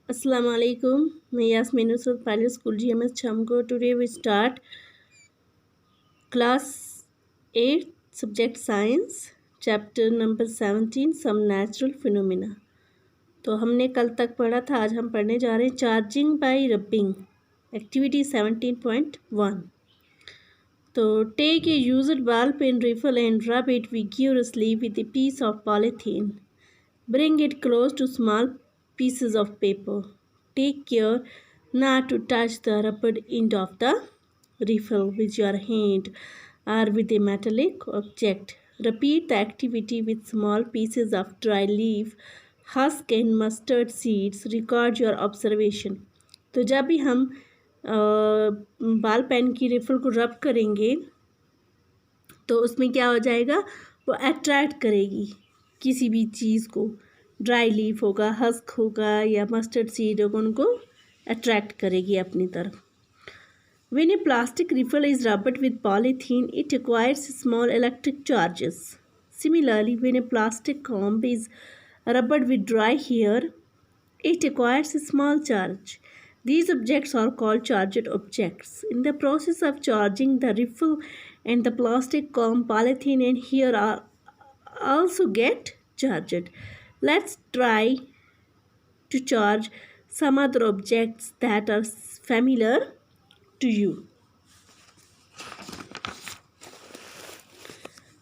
Assalamu alaikum. मैं Yasmin Nusrat primary school GMS Chamko. Today we start class 8 subject science chapter number 17 some natural phenomena. तो हमने कल तक पढ़ा था, आज हम पढ़ने जा रहे हैं चार्जिंग बाय रबिंग एक्टिविटी 17.1. तो take a used ball pen rifle and rub it vigorously with a piece of polythene. Bring it close to small pieces of paper. Take care not to touch the rubber end of the rifle with your hand or with a metallic object. Repeat the activity with small pieces of dry leaf, husk and mustard seeds. Record your observation. तो जब भी हम बाल pen की रिफल को रब करेंगे तो उसमें क्या हो जाएगा, वो अट्रैक्ट करेगी किसी भी चीज़ को. ड्राई लीफ होगा, हस्क होगा या मस्टर्ड सीड होगा, उनको अट्रैक्ट करेगी अपनी तरफ. When a plastic refill is rubbed with polythene, it acquires small electric charges. Similarly, when a plastic comb is rubbed with dry hair, it acquires a small charge. These objects are called charged objects. In the process of charging, the refill and the plastic comb, polythene and hair are also get charged. Let's try to charge some other objects that are familiar to you.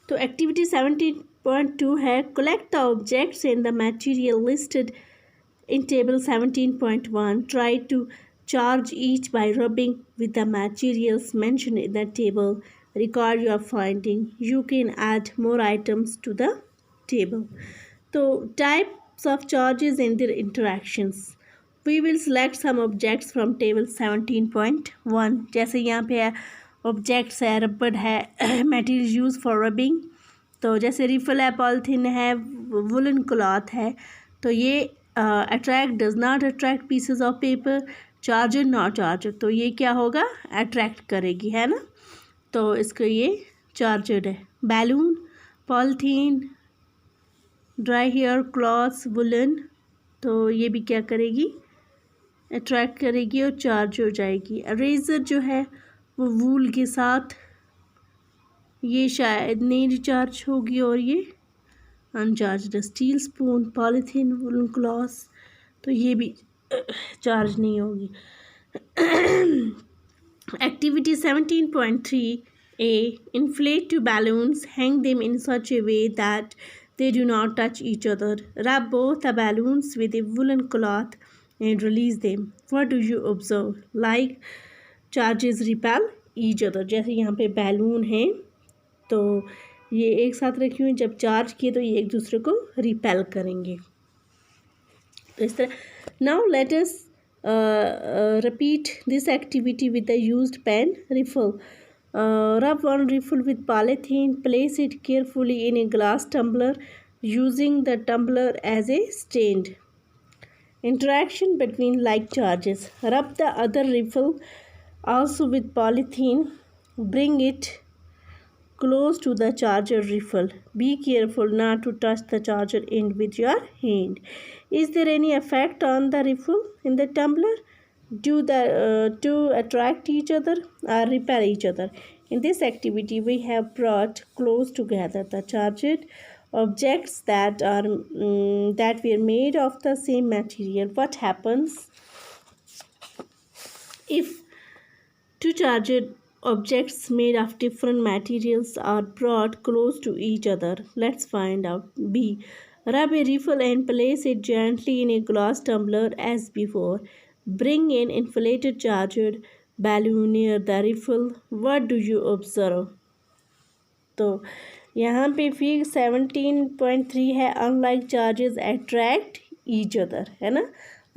तो activity 17.2 है collect the objects and the material listed in table 17.1. Try to charge each by rubbing with the materials mentioned in the table. Record your finding. You can add more items to the table. तो types of charges and their interactions. We will select some objects from table 17.1. जैसे यहाँ पे है objects है, रबड़ है, material use for rubbing. तो जैसे रिफल है, पॉलीथीन है, वुलन क्लॉथ है. तो ये attract does not attract pieces of paper. Charger not charger, तो ये क्या होगा, अट्रैक्ट करेगी, है ना. तो इसको ये चार्जर है. Balloon, polythene, dry hair cloths, woollen, तो ये भी क्या करेगी, अट्रैक्ट करेगी और चार्ज हो जाएगी. इरेज़र जो है वो वूल के साथ, ये शायद नहीं रिचार्ज होगी और ये अनचार्ज. Steel spoon, polythene, woollen clothes, तो ये भी चार्ज नहीं होगी. Activity 17.3 A. Inflate two balloons. Hang them in such a way that they do not touch each other. Wrap both the balloons with a woolen cloth and release them. What do you observe? Like charges repel each other. जैसे यहाँ पे balloon हैं तो ये एक साथ रखी हुई, जब चार्ज किए तो ये एक दूसरे को रिपेल करेंगे. तो इस तरह. Now let us repeat this activity with the used pen refill. Rub one refill with polythene. Place it carefully in a glass tumbler using the tumbler as a stand. Interaction between like charges. Rub the other refill also with polythene. Bring it close to the charger refill. Be careful not to touch the charger end with your hand. Is there any effect on the refill in the tumbler? Do the two attract each other or repel each other? In this activity, we have brought close together the charged objects that were made of the same material. What happens if two charged objects made of different materials are brought close to each other? Let's find out. B. Rub a refill and place it gently in a glass tumbler as before. Bring an inflated charged balloon near the refill. What do you observe? तो यहाँ पे फिर 17.3 है unlike charges attract each other, है ना.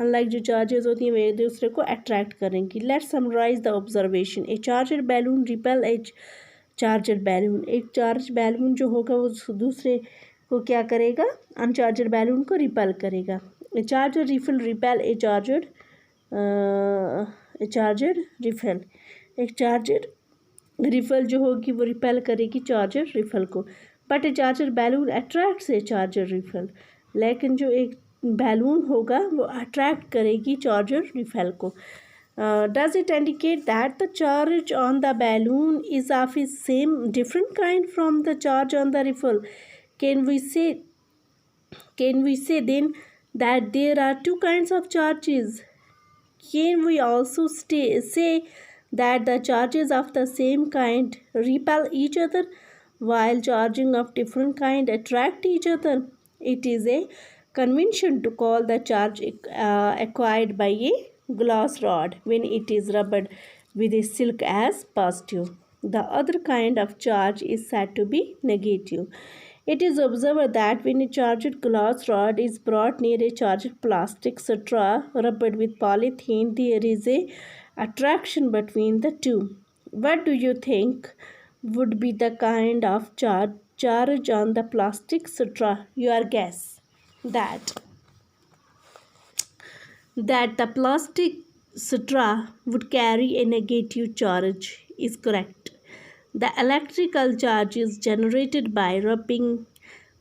Unlike जो charges होती हैं वे एक दूसरे को अट्रैक्ट करेंगी. Let's summarise the observation. A charged balloon repel a charged balloon. एक चार्ज बैलून जो होगा वो दूसरे को क्या करेगा, अनचार्जर बैलून को रिपेल करेगा. ए charger refill repel a charger refill. एक चार्जर रिफिल जो होगी वो रिपेल करेगी चार्जर रिफिल को. But A charged balloon attracts A charger refill. लेकिन जो एक बैलून होगा वो अट्रैक्ट करेगी चार्ज और रिफिल को. Does it indicate that the charge on the balloon is of a same different kind from the charge on the refill? Can we say then that there are two kinds of charges? Can we also say that the charges of the same kind repel each other while charging of different kind attract each other? It is a convention to call the charge acquired by a glass rod when it is rubbed with a silk as positive. The other kind of charge is said to be negative. It is observed that when a charged glass rod is brought near a charged plastic straw rubbed with polythene, there is a attraction between the two. What do you think would be the kind of charge on the plastic straw? Your guess that the plastic straw would carry a negative charge is correct. The electrical charges generated by rubbing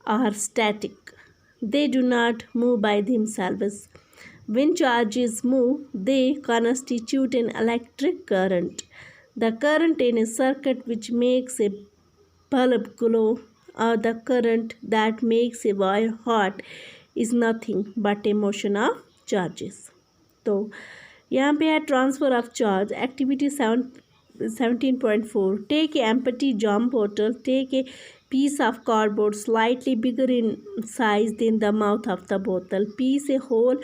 are static. They do not move by themselves. When charges move, they constitute an electric current. The current in a circuit which makes a bulb glow or the current that makes a wire hot is nothing but a motion of charges. तो यहाँ पे है transfer of charge. Activity 17.4. Take an empty jam bottle. Take a piece of cardboard slightly bigger in size than the mouth of the bottle. Piece a hole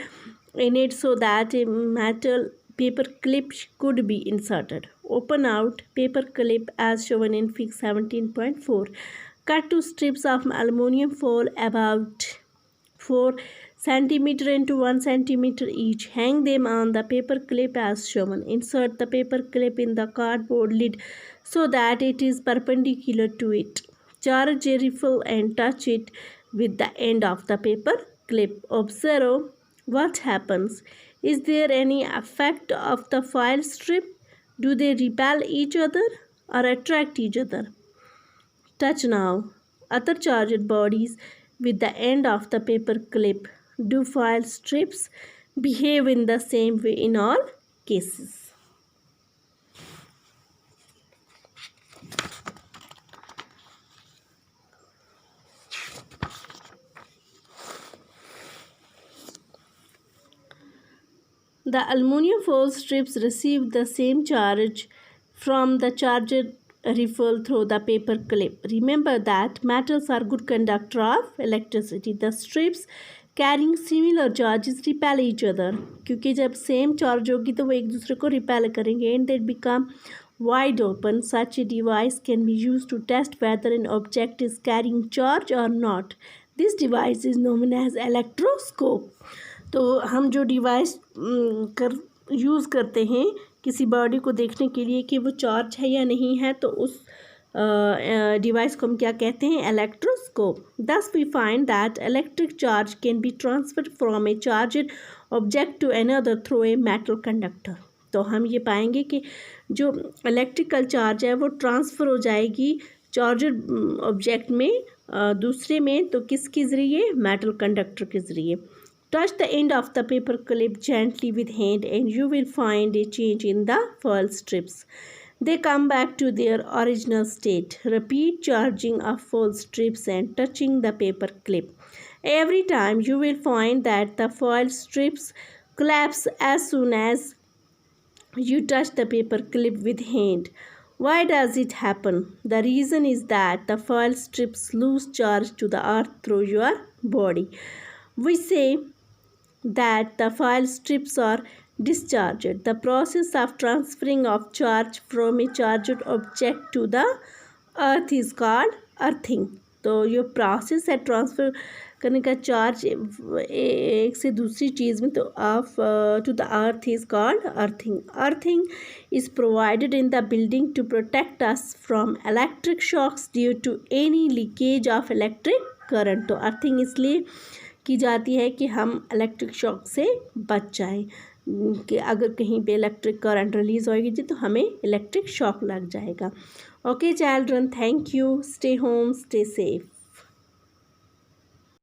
in it so that a metal paper clip could be inserted. Open out paper clip as shown in fig 17.4. Cut two strips of aluminium foil about 4 centimeter into 1 centimeter each. Hang them on the paper clip as shown. Insert the paper clip in the cardboard lid so that it is perpendicular to it. Charge a refill and touch it with the end of the paper clip. Observe what happens. Is there any effect of the foil strip? Do they repel each other or attract each other? Touch now other charged bodies with the end of the paper clip. Do foil strips behave in the same way in all cases? The aluminium foil strips receive the same charge from the charged refill through the paper clip. Remember that metals are good conductor of electricity. The strips carrying similar charges repel each other. क्योंकि जब same charge होगी तो वो एक दूसरे को repel करेंगे and they become wide open. Such a device can be used to test whether an object is carrying charge or not. This device is known as electroscope. तो हम जो डिवाइस यूज़ करते हैं किसी बॉडी को देखने के लिए कि वो चार्ज है या नहीं है, तो उस डिवाइस को हम क्या कहते हैं? Electroscope. Thus we find that electric charge can be transferred from a charged object to another through a metal conductor. तो हम ये पाएंगे कि जो इलेक्ट्रिकल चार्ज है वो ट्रांसफ़र हो जाएगी चार्जड ऑब्जेक्ट में दूसरे में, तो किसके ज़रिए? मेटल कंडक्टर के ज़रिए. Touch the end of the paper clip gently with hand and you will find a change in the foil strips. They come back to their original state. Repeat charging of foil strips and touching the paper clip. Every time you will find that the foil strips collapse as soon as you touch the paper clip with hand. Why does it happen? The reason is that the foil strips lose charge to the earth through your body. We say that the foil strips are discharged. The process of transferring of charge from a charged object to the earth is called earthing. तो ये process है transfer करने का charge एक से दूसरी चीज़ में, तो off to the earth is called earthing. Earthing is provided in the building to protect us from electric shocks due to any leakage of electric current. तो अर्थिंग इसलिए की जाती है कि हम इलेक्ट्रिक शॉक से बच जाएं, कि अगर कहीं पे इलेक्ट्रिक करंट रिलीज़ होएगी तो हमें इलेक्ट्रिक शॉक लग जाएगा. Okay children, thank you. Stay home, stay safe.